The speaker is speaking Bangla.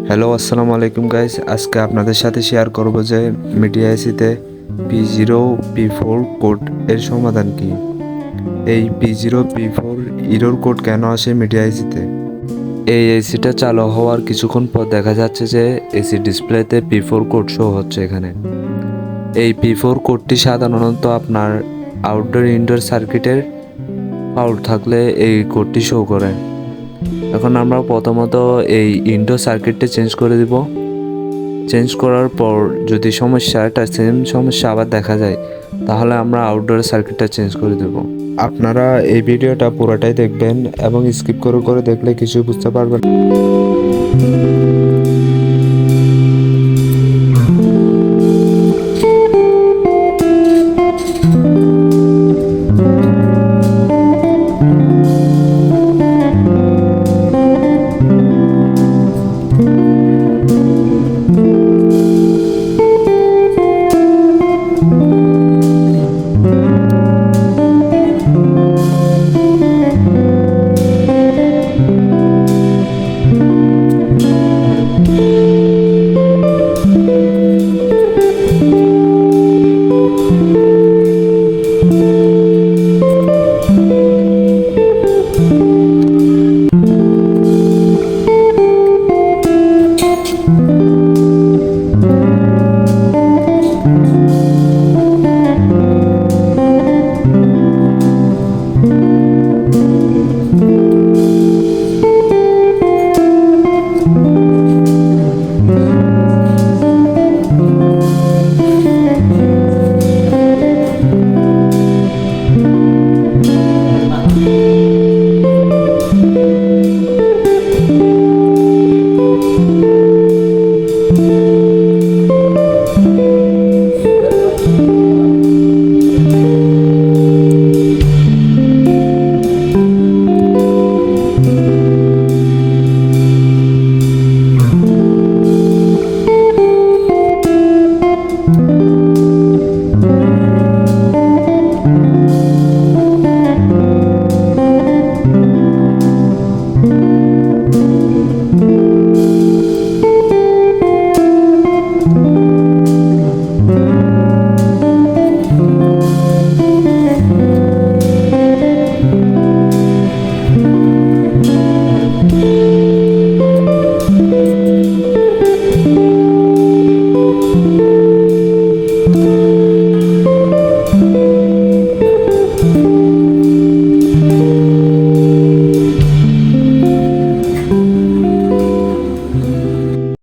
হ্যালো আসসালামু আলাইকুম গাইস, আজকে আপনাদের সাথে শেয়ার করব যে মিডিয়া এসিতে P0 P4 কোড এর সমাধান কি। এই P0 P4 ইরর কোড কেন আসে মিডিয়া এসিতে। এই এসিটা চালু হওয়ার কিছুক্ষণ পর দেখা যাচ্ছে যে এসি ডিসপ্লেতে P4 কোড শো হচ্ছে এখানে। এই P4 কোডটি সাধারণত আপনার আউটডোর ইনডোর সার্কিটের ফাউল থাকলে এই কোডটি শো করে। এখন আমরা প্রথমত এই ইনডোর সার্কিটটা চেঞ্জ করে দিব। চেঞ্জ করার পর যদি সমস্যাটা সেম সমস্যা আবার দেখা যায়, তাহলে আমরা আউটডোর সার্কিটটা চেঞ্জ করে দেব। আপনারা এই ভিডিওটা পুরোটাই দেখবেন এবং স্কিপ করে করে দেখলে কিছুই বুঝতে পারবেন।